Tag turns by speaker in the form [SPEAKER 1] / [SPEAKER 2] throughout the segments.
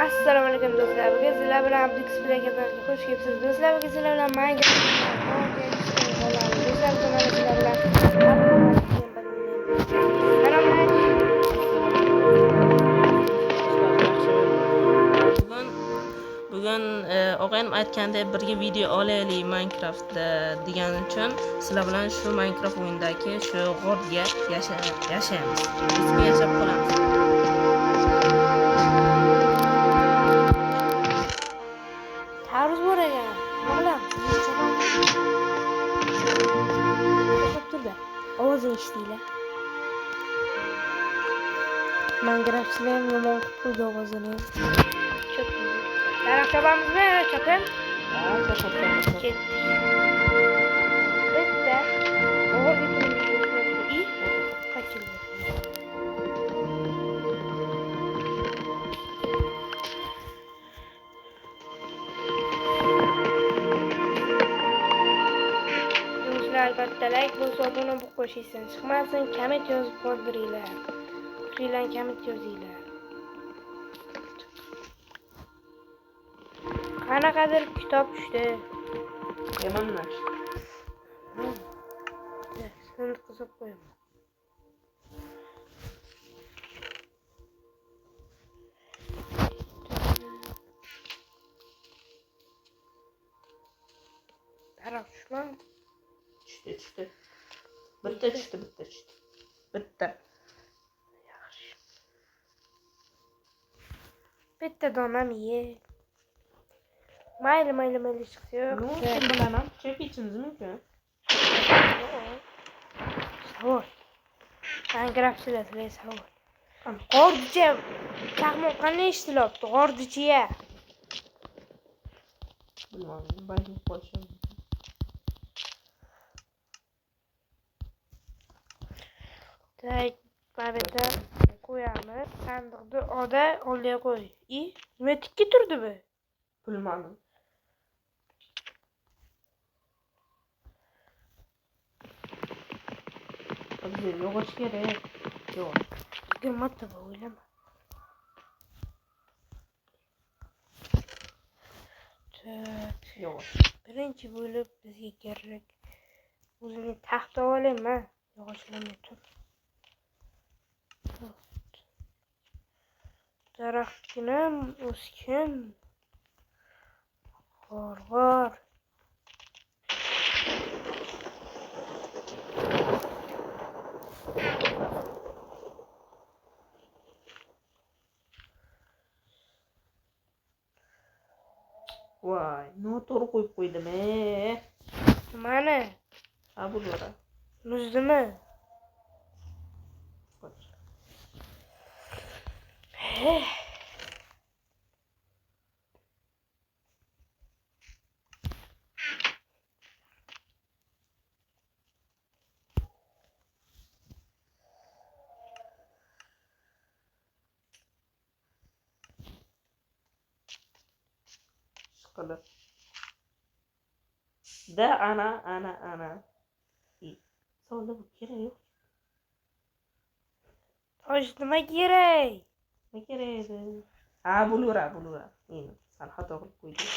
[SPEAKER 1] Assalomu alaykum do'stlar. Bugun sizlar bilan Abdixplay kanaliga xush kelibsiz. Do'stlar, bugun sizlar bilan Minecraft do'stlar, mana sizlar bilan
[SPEAKER 2] bugun og'aynim aytgandek birga video olaylik Minecraftda degani uchun sizlar bilan shu Minecraft o'yinidagi shu g'orga yashaymiz. Biz yashab qolamiz.
[SPEAKER 1] Taruz bor ekan. Nima bilan? Ovozini eshitdinglar. Minecraft'chilar ham yomon qilib qo'ydi ovozini. Daraxt chopamizmi, chopim? Ketdik. Bitta o'g'irga turibdi. Qochildi. Albatta like bo'lsa obuna bo'lib qo'shinglar. Chiqmasin, komment yozib qoldiringlar. Kuchlilarni komment yozinglar. Qanaqadir kitob tushdi.
[SPEAKER 2] Yomonmas.
[SPEAKER 1] Shuni qizib qo'yaman. Taraf tushman.
[SPEAKER 2] Tushdi. Bitta tushdi. Bitta.
[SPEAKER 1] Yaxshi. Bitta donam ye. Mayli chiqsa yo'q.
[SPEAKER 2] Sen bilaman, chek ichingiz mumkin.
[SPEAKER 1] Savol. Minecraft'chilar sizlar savol. G'ordicha chaqmoq qanday ishtilyapti? G'ordichiya.
[SPEAKER 2] Bilmadim, bayqab qolishim.
[SPEAKER 1] Barada qo'yamiz. Sandiqni oldiga qo'y. Nima tikka turdi bu?
[SPEAKER 2] Bilmadim. Hadi yo'q kerak. Yo'q.
[SPEAKER 1] Girmadi bu o'ylama.
[SPEAKER 2] Yo'q.
[SPEAKER 1] Birinchi bo'lib bizga kerak. O'zimga taxt olayman. Yog'ochlarni tur. Daraxtgina o'skin. G'or.
[SPEAKER 2] Voy, noto'g'ri qo'yib qo'ydim-e.
[SPEAKER 1] Nimani?
[SPEAKER 2] Abulora.
[SPEAKER 1] Muzdimi?
[SPEAKER 2] Qilib. Da ana. Savol bu kerak yo'q.
[SPEAKER 1] Tosh nima kerak?
[SPEAKER 2] Nima kerak edi? Bulura. Meni sal xato qilib qo'ydim.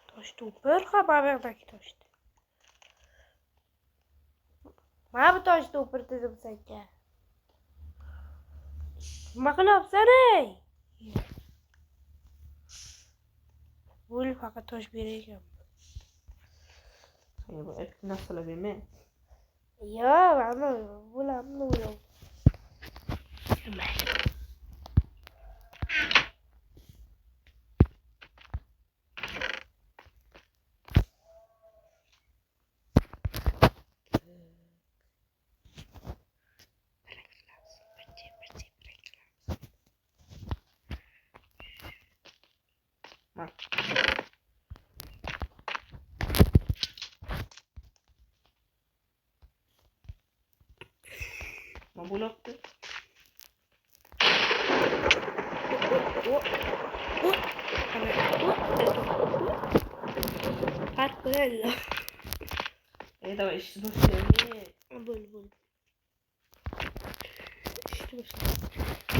[SPEAKER 1] Tosh to'pir xabardagi toshdi. Mana bu tosh to'pir dedim senga. Nima qilyapsan ey? Bo'l faqat tosh beraygan.
[SPEAKER 2] Bu etki nasıl bilmem.
[SPEAKER 1] Ya ama bulamni o'ylayman.
[SPEAKER 2] Ma bulaktı.
[SPEAKER 1] Fark böyle.
[SPEAKER 2] Давай, işte başlayalım.
[SPEAKER 1] Bul. İşte başlayalım.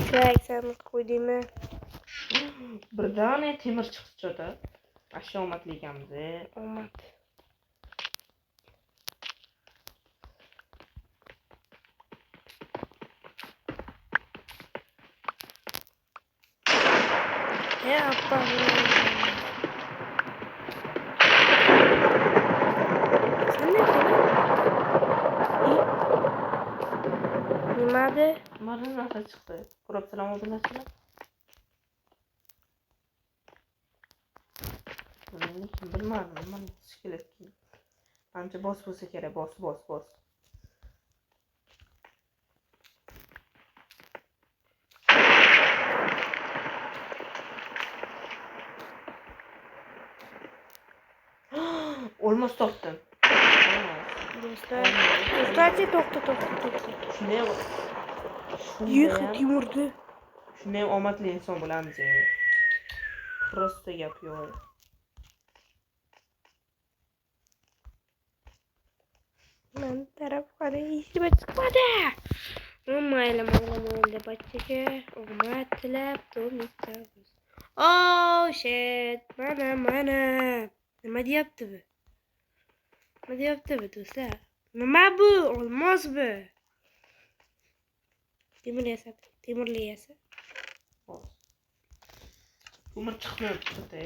[SPEAKER 1] Şuraya eksen koyduğumu
[SPEAKER 2] Birdane temir chiqdi cho'ta. Ashyo omadli ekanmiz.
[SPEAKER 1] Omad. Appa. Sen ne yapıyorsun? Nimade?
[SPEAKER 2] Mana narsa chiqdi. Ko'rib salom bilasizlar. Lekin bilmadim, mana kerak. Ancha bos bo'lsa kerak, bos. Olmos topdim.
[SPEAKER 1] Do'stlarchi to'xta.
[SPEAKER 2] Shunday
[SPEAKER 1] Yiq Timurdi.
[SPEAKER 2] Shunday omadli inson bo'lamiz. Prosta gap yo'q.
[SPEAKER 1] Men taraf qaray ishga chiqmadi. Mayli deb aytsaga, omad tilab to'mikamiz. Oh shit, mana. Nima deyapti bu? Do'stlar? Nima bu? Olmos bu. Temurli yasa.
[SPEAKER 2] Ko'mir chiqmayapti.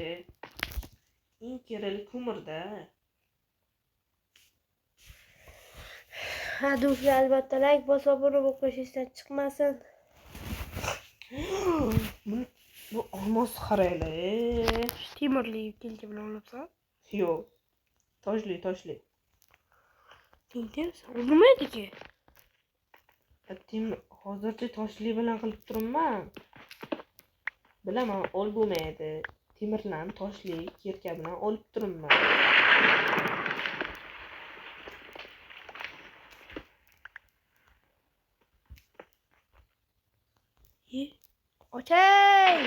[SPEAKER 2] Eng kerakli ko'mirda.
[SPEAKER 1] Ha do'stlar, albatta like bosib obuna bo'lib qo'yishingizdan chiqmasin.
[SPEAKER 2] Bu olmos qaraylar.
[SPEAKER 1] Temurli kelchi bilan olibsan?
[SPEAKER 2] Yo'q. Toshli.
[SPEAKER 1] Tinglasa, urmaydi-ku.
[SPEAKER 2] Hozircha toshli bilan qilib turibman. Bilaman, ol bo'lmaydi. Temirdan toshli kirka bilan olib turibman.
[SPEAKER 1] Ochay!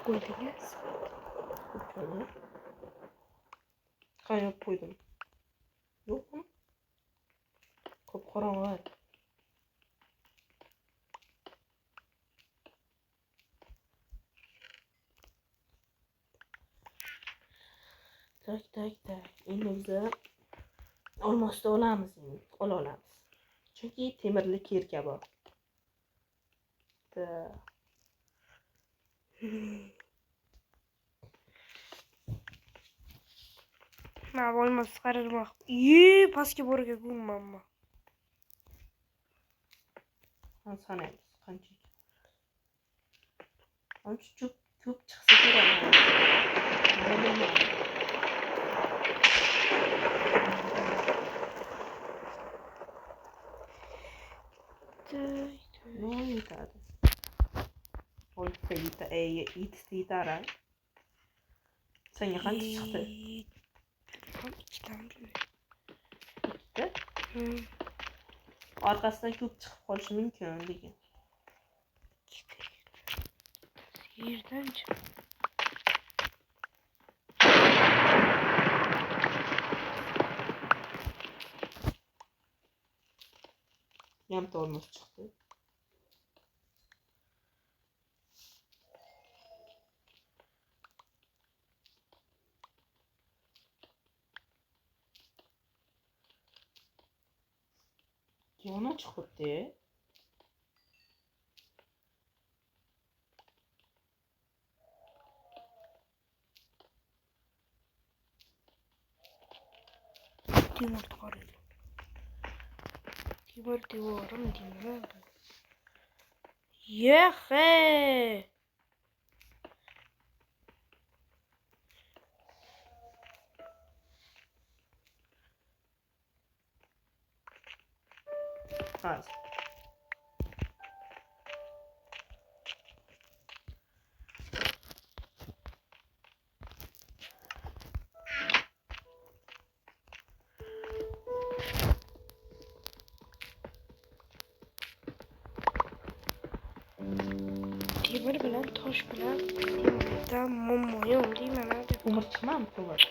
[SPEAKER 1] Qo'ydingiz.
[SPEAKER 2] Qayerga qo'ydim? Yo'qmi? Ko'p qorong'i. Tak. Endi biz olmosni olamiz. Chunki temirli kirka bor.
[SPEAKER 1] Ma olmos qararmoq. Pastga borga gummanma.
[SPEAKER 2] Sanaymiz qancha. Ancha ko'p chiqsa kerak. No yetadi. Oltita yetar. Senga qancha chiqdi?
[SPEAKER 1] Ikkidan biri.
[SPEAKER 2] Ikkita? Orqasidan ko'p chiqib qolishi mumkin lekin.
[SPEAKER 1] Yerdan chiq.
[SPEAKER 2] Yamta olmos chiqdi. Yana chiqibdi.
[SPEAKER 1] Timur qaraydi. Timur devorim deyman. Yehe.
[SPEAKER 2] Hozir.
[SPEAKER 1] temir bilan tosh bilan temirdan mommoyim deyman hadi.
[SPEAKER 2] Ko'mir chiqmami ko'mir?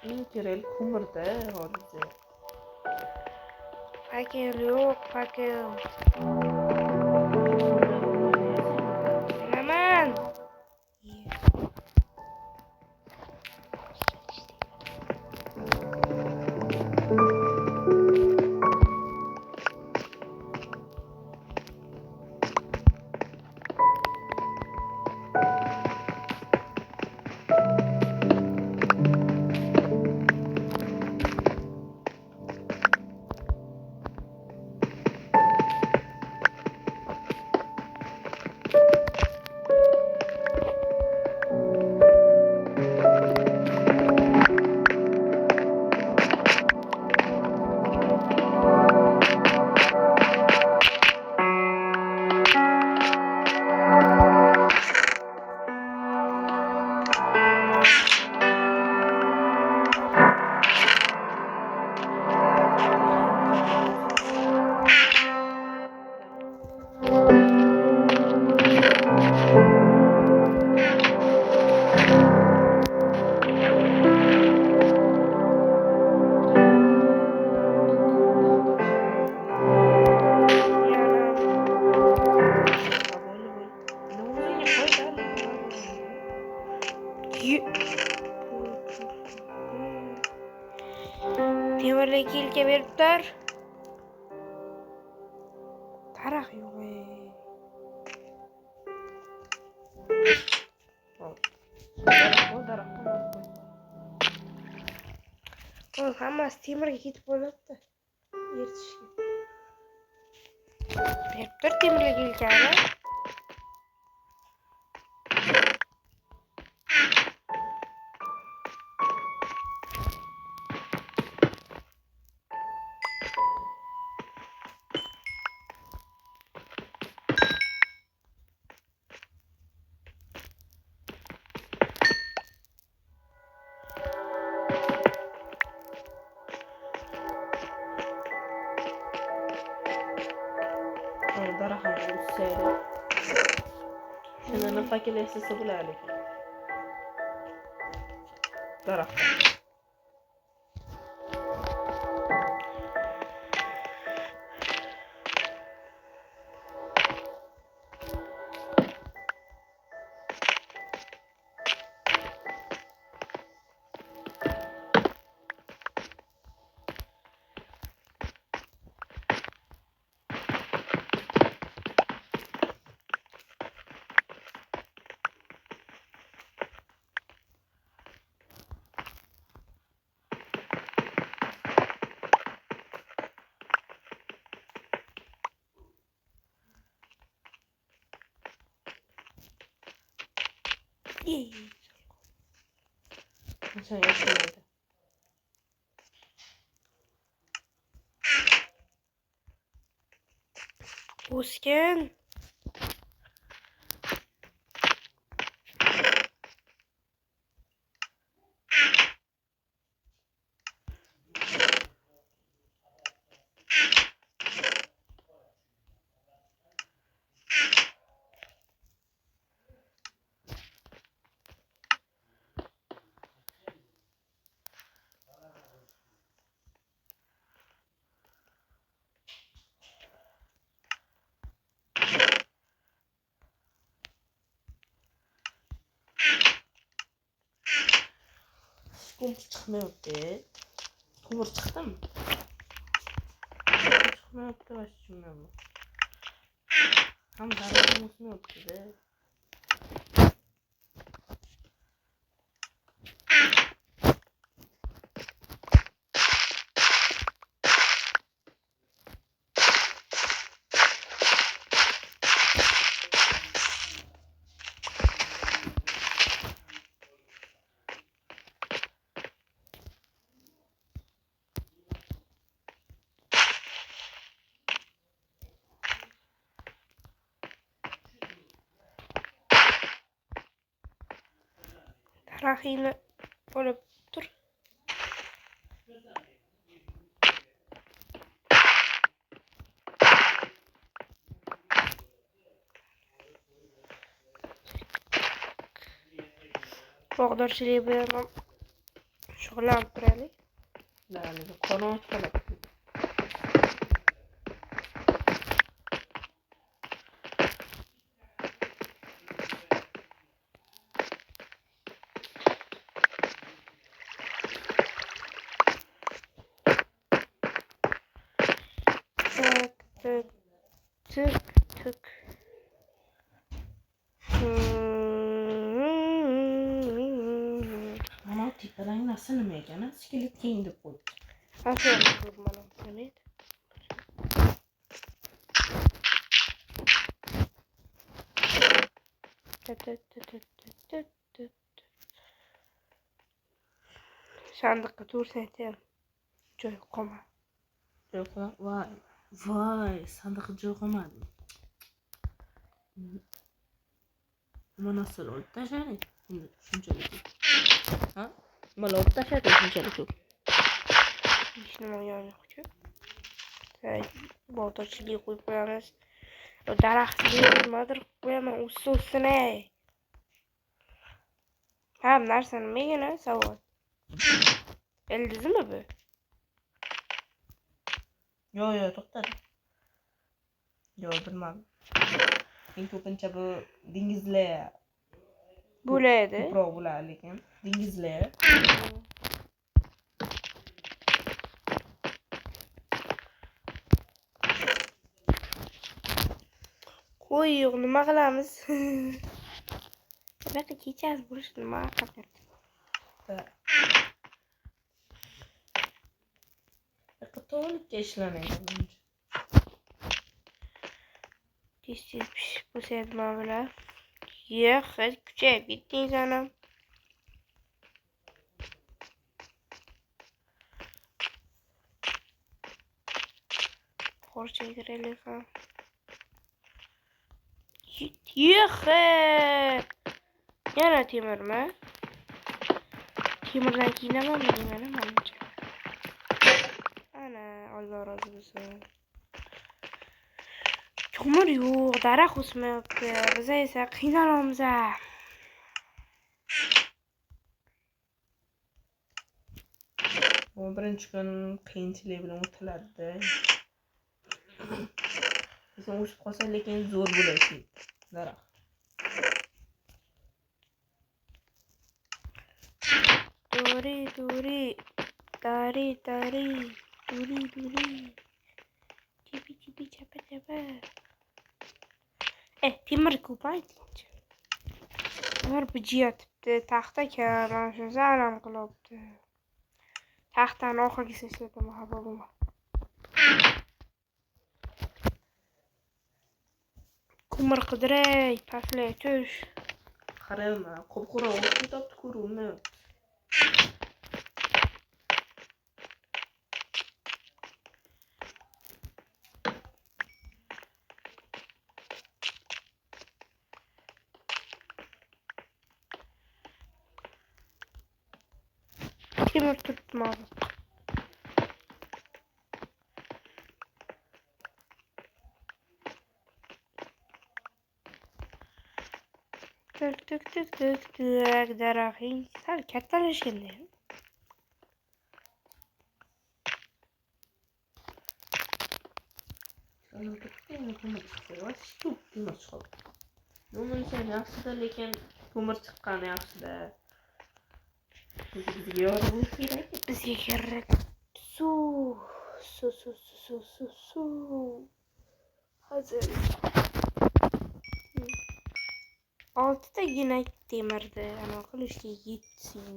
[SPEAKER 2] Eng kerak ko'mirda hozir.
[SPEAKER 1] Fakir yo'q, fakir. Bilaman. Temirlik yelka berib tur. Daraxt yo'q. Oğlum hammasi temirga ketib bo'lyapti. Eritishga. Berib tur temirlik yelkani.
[SPEAKER 2] Daraxtni ussaydi. Shuni fakir esa bo'lardi. Daraxt. Sen yapıyorsun.
[SPEAKER 1] O'sgan.
[SPEAKER 2] Ko'mir chiqmayapti. Ko'mir chiqdimi? Chiqmayapti va tushunmayapman. Ham daraxtni o'smayapti-da.
[SPEAKER 1] Daraxtni olib tur. bog'dorchilik bilan ham shug'ullanib turaylik.
[SPEAKER 2] Dalili qonun chiqaradi.
[SPEAKER 1] Tık tık tık.
[SPEAKER 2] Mana tepadan narsa nima ekan? Skelet keng deb qo'yibdi.
[SPEAKER 1] Aferin mana Hamid. Sandiqqa tursaytiyam joy qolmadi.
[SPEAKER 2] Yo'q, voy, sandiqqa joy qolmadi. Nima narsa olib tashlaylik. Shunchalik. Ha? Nima olib tashlaylik shunchalik.
[SPEAKER 1] Hech nima yo'q-ku. Bog'dorchilik qo'yib qo'yamiz. Daraxtli nimadir qo'yaman, o'ssin ey. Ha, narsa nimaga savol? Ildizmi bu?
[SPEAKER 2] Yo'q, to'xtadi. Yo'q, bilmadim. Eng ko'pincha bu dengizlar
[SPEAKER 1] Bo'ladi.
[SPEAKER 2] ko'proq bo'ladi lekin dengizlar.
[SPEAKER 1] Qo'y yo'q, nima qilamiz? Bunaqa kechasi bo'lish nima qilyapti?
[SPEAKER 2] To'liqqa ishlanadi.
[SPEAKER 1] Tez pishib bo'lsaydi mana bular. Yo'q, hech kuchayib ketdingiz anam. Qorchaytiraylik ham. Yo'q. Yana temirmi? Temirdan kiyinamanmi deyman menimcha. Ana, Alloh rozi bo'lsin. Ko'mir yo'q, daraxt o'smayapti. Biz esa qiynalamiz.
[SPEAKER 2] Bu birinchi kun qiyinchilik bilan o'tiladi. Biz o'sib qolsa lekin zo'r bo'ladi daraxt.
[SPEAKER 1] Duri, duri. Dari, dari. Duri, duri. Chipi, chipi, chapa, chapa. Temir ko'paydi. Temir bijiyatibdi. Taxta kam. Mana shu zaram qilibdi. Taxtani oxirgisi ishlataman, xafa bo'lma. Ko'mir qidiray, pastlay tush.
[SPEAKER 2] Qarayman, qop-qora o'tib topdi ko'ruvni.
[SPEAKER 1] Temir tutmadı. Tık tık tık tık tık daraxting sal kattalashganda.
[SPEAKER 2] No'mon yaxshida lekin ko'mir chiqqani yaxshida.
[SPEAKER 1] Bizga kerak suv. Hozir 6 tagina temirdi, ana qilishga yetsin.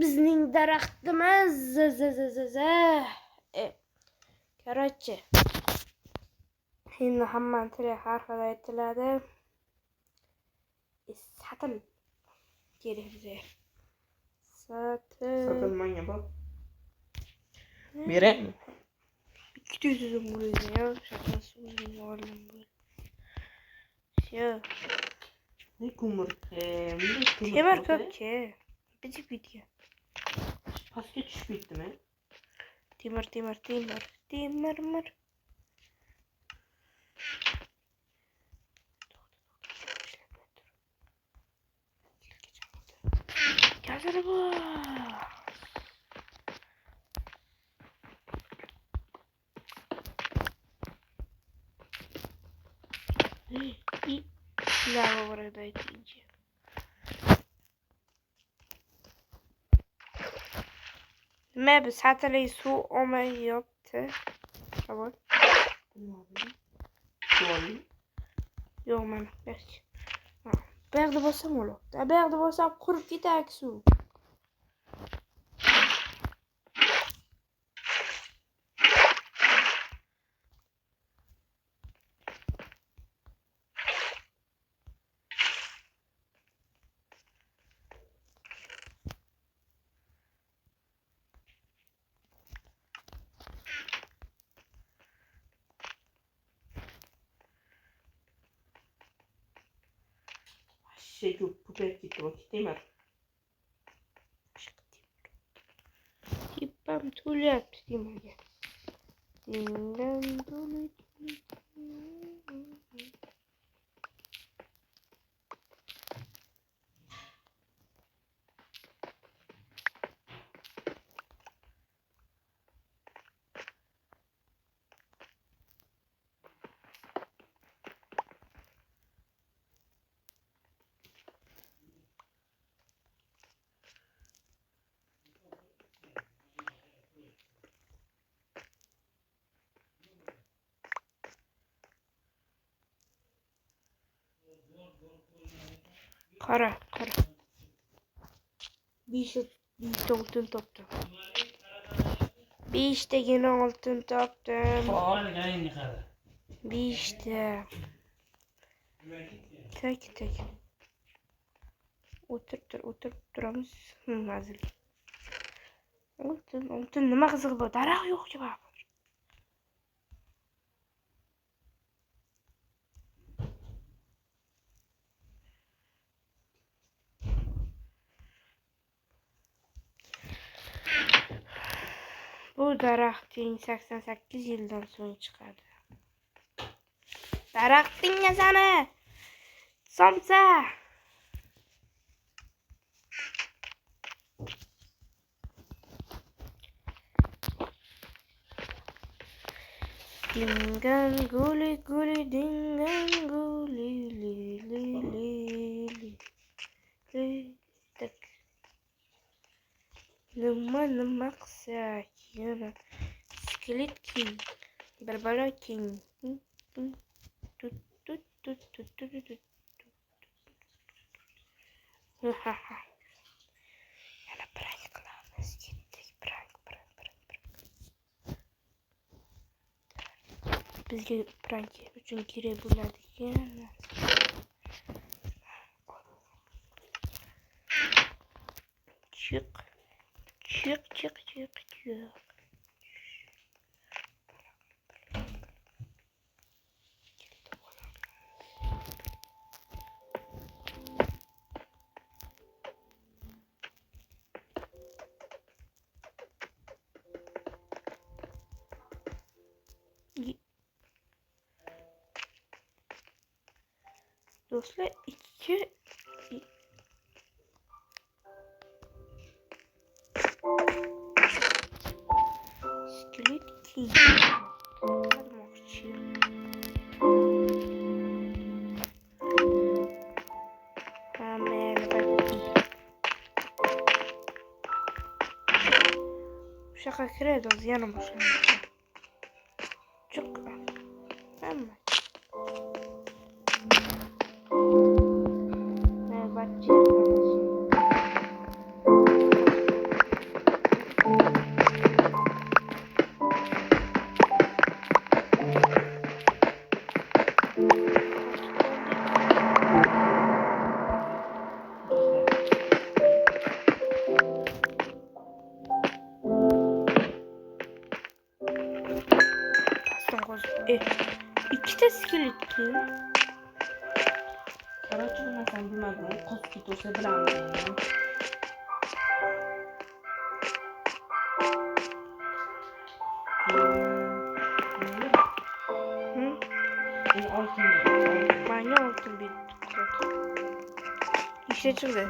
[SPEAKER 1] Bizning daraxtimiz Короче, endi hammani tili har xil aytiladi. Satil kerak bizga.
[SPEAKER 2] Satil menga bor. Beraymi?
[SPEAKER 1] 200 so'm bo'ladi ya, shaqasi o'zing oldim bu. Yo.
[SPEAKER 2] Ne ko'mir?
[SPEAKER 1] Temir ko'p-ku. Bitib ketgan.
[SPEAKER 2] Pastga tushib ketdimi?
[SPEAKER 1] Temir. Hazır bu. Lava burada ikinci. Ma biz hatırlayı su olmayıptı. Tamam. Yok mana. Belki. Berdi bolsam olur. Da berdi bolsam qurup ketak su.
[SPEAKER 2] Şey çok pupet gitti vakit değil mi?
[SPEAKER 1] Tipam tulyap dimage. Dindan dolu. Kara. Bir altın toptum. Bir yine altın toptum. Bir tek. Oturup duramız. Hazır. Altın nima qiziq bu? Daraxt yo'q ki bak. Bu daraxting 88 yildan so'ng chiqadi. Daraxting yazani. Somsa. Dingan guli dingan guli li tak. Nima qilsak yana skelet king barbaro king yana prank qilamiz ketdik prank bizga prank uchun kerak bo'ladigan çık. Dostlar iki skelet king. Şaka kredos yanıma şimdi. Çok ama. İki de skelet king.
[SPEAKER 2] Короче, ben sen bilmedin. Koskitosu bilen.
[SPEAKER 1] Banyo altın bir. İşte çıktı.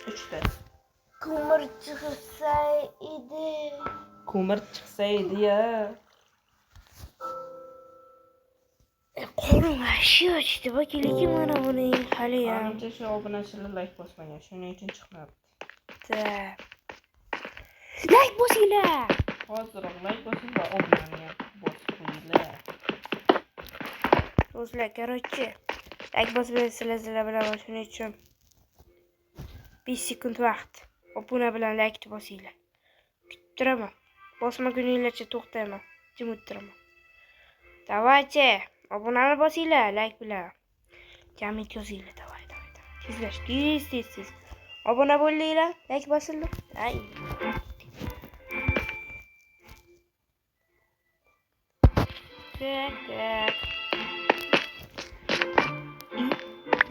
[SPEAKER 2] 3'te.
[SPEAKER 1] ko'mir chiqsa edi.
[SPEAKER 2] Ko'mir chiqsa edi-ya.
[SPEAKER 1] Qo'lim ashiyotdi bak, lekin mana buni hali ham.
[SPEAKER 2] Menimcha shu obunachilar like bosmagan, shuning uchun chiqmabdi.
[SPEAKER 1] Like bosinglar.
[SPEAKER 2] Hoziroq like bosing va obunani ham bosib qo'yinglar.
[SPEAKER 1] Do'stlar, короче, like bosmaysizlar, sizlar bilan shuning uchun 5 sekund vaqt. Obuna bilan like bosinglar. Kutib turaman. Bosmaguninglarcha to'xtayman. Jim o'tiraman. Давайте, obunani bosinglar, like bilan. Jamit yozinglar, davay. Tez. Obuna bo'linglar, like bosinglar. Ay. Tak.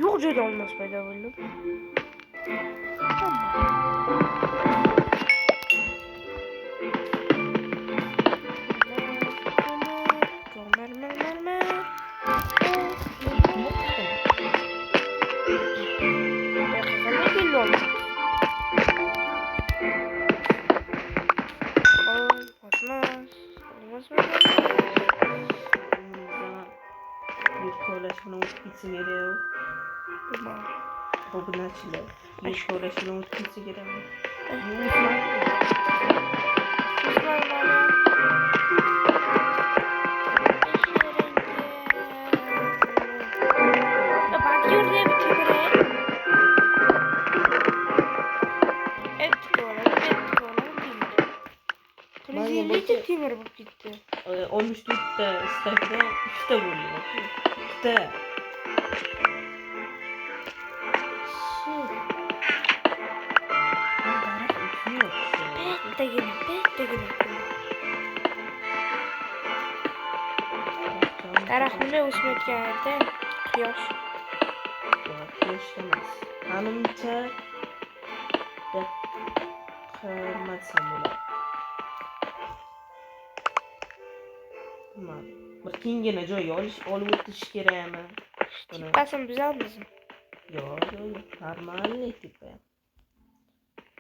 [SPEAKER 1] Yo'q joyda olmos paydo bo'ldi.
[SPEAKER 2] Yurtko'lashini o'tib ketsa kerak. Obunachilar yurtko'lashini o'tib ketsa kerak.
[SPEAKER 1] Temir bo'lib ketdi.
[SPEAKER 2] 14 ta istakda 3 ta bo'ldi. 2 ta.
[SPEAKER 1] Bittagina. Daraxtlar o'smayotganida quyosh
[SPEAKER 2] emas. Menimcha qilmasam bo'ladi. Bir kengina joyga olib o'tish kerakmi? Buni
[SPEAKER 1] qasam buzamizmi?
[SPEAKER 2] yo'q, normalniy tipa.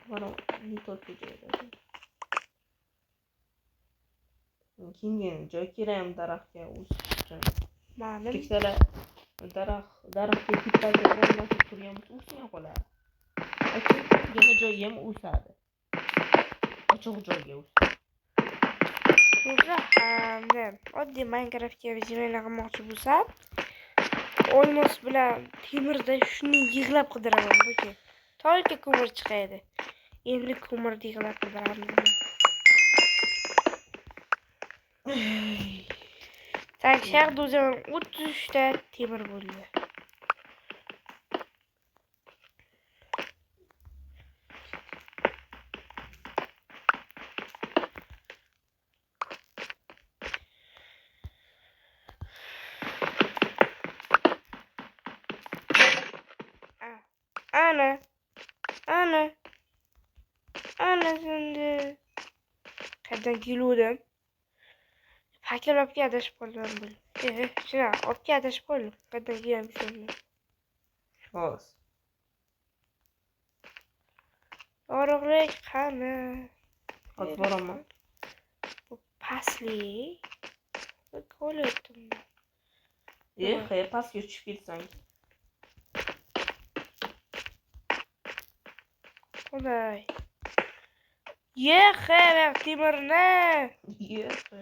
[SPEAKER 2] Mana не только joyda. Kengina joy kerakmi daraxtga o'sish uchun?
[SPEAKER 1] Ma'lum.
[SPEAKER 2] Keksalar daraxtga tipaga o'rnatib turgan bo'lsa o'smay qoladi. Ochiq joyga ham o'sadi. Ochiq joyga o'sadi.
[SPEAKER 1] Hamda oddiy Minecraftga videolar qilmoqchi bo'lsam, olmos bilan temirda shuni yig'lab qidiraman buki. To'yga ko'mir chiqadi. Endi ko'mirni yig'lab qidiraman. Tak shaxd o'zim 33 ta temir bo'ldi. Ana şimdi qayerdan keluvdim? Hakalabga adashib qoldim bu. Shuna, otga adashib qoldim. Qayerdan kelganman?
[SPEAKER 2] Xo'sh.
[SPEAKER 1] Yorug'lik qani?
[SPEAKER 2] Ot boraman.
[SPEAKER 1] Bu pastlik. Qo'litdim.
[SPEAKER 2] Pastga tushib ketsang.
[SPEAKER 1] Qolay. Yexe, temirni.
[SPEAKER 2] Yexe.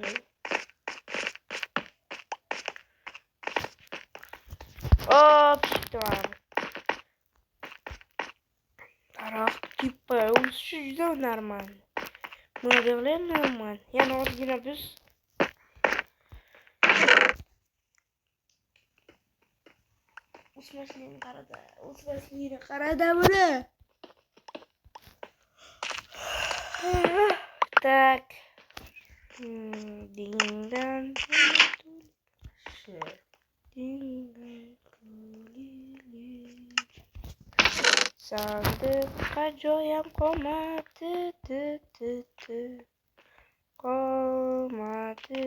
[SPEAKER 1] Tamam. Daraxt tipa o'sishi juda normal. Modellar normal. Yana ozgina biz o'smasligini qarada buni. Tak. Ding-dong. Sandıkqa joyam qolmadi. Qolmadi.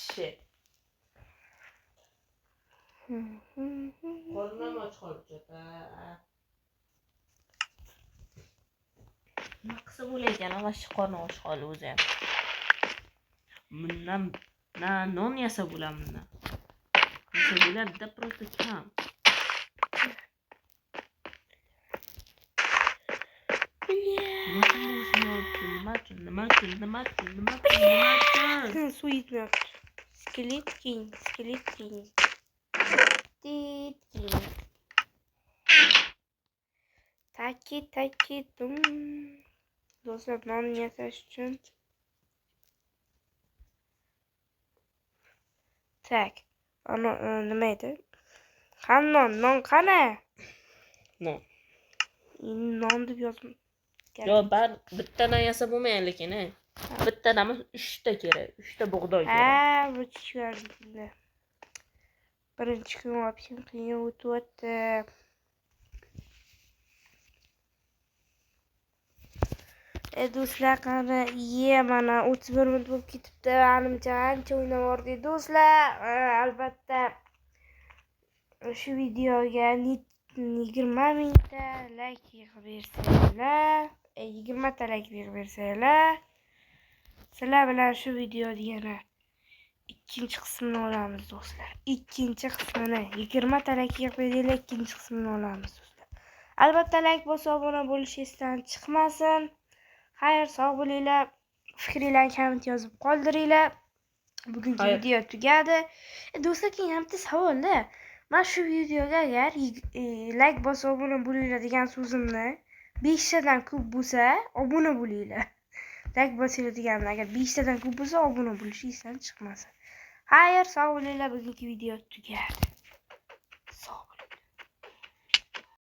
[SPEAKER 2] Shit. Qo'lim ham och qolibdi. Nima qilsa bo'layotgan, avashchi qorni och qoldi o'zi ham. Bundan non yasa bo'ladimi bundan? Yasa bo'ladi-da, просто kam. Nima uchun?
[SPEAKER 1] Suv yetmayapti. Skelet king. Taki dum. Do'stlar, non yasash uchun. Tak. Nima edi? Non qani?
[SPEAKER 2] Non.
[SPEAKER 1] Non deb yozdim.
[SPEAKER 2] Yo, bittadan yasa bo'lmaydi lekin, bittadan 3 ta kerak. 3 ta bug'doy kerak.
[SPEAKER 1] Bu chiqardi. Birinchi kun option qiyin o'tyapti. Do'stlar, qani mana 31 minut bo'lib ketibdi. Menimcha ancha o'ynavordik do'stlar. Albatta shu videoga 20 mingta layk yig'ib bersanglar, 20 ta layk yig'ib bersanglar, sizlar bilan shu videoni yana ikkinchi qismini olamiz do'stlar. Ikkinchi qismini 20 ta layk yig'ib beringlar, ikkinchi qismini olamiz do'stlar. Albatta layk bosib obuna bo'lish esdan chiqmasin. Xayr, sog' bo'linglar. Fikringizni komment yozib qoldiringlar. Bugungi video tugadi. Do'stlar, keyin ham bitta savol-da. Men shu videoga agar layk bosib obuna bo'linglar degan so'zimni 5 tadan ko'p bo'lsa, obuna bo'linglar. Layk bosinglar deganimni agar 5 tadan ko'p bo'lsa, obuna bo'lish esdan chiqmasin. Xayr, sog' bo'linglar. Bugungi video tugadi.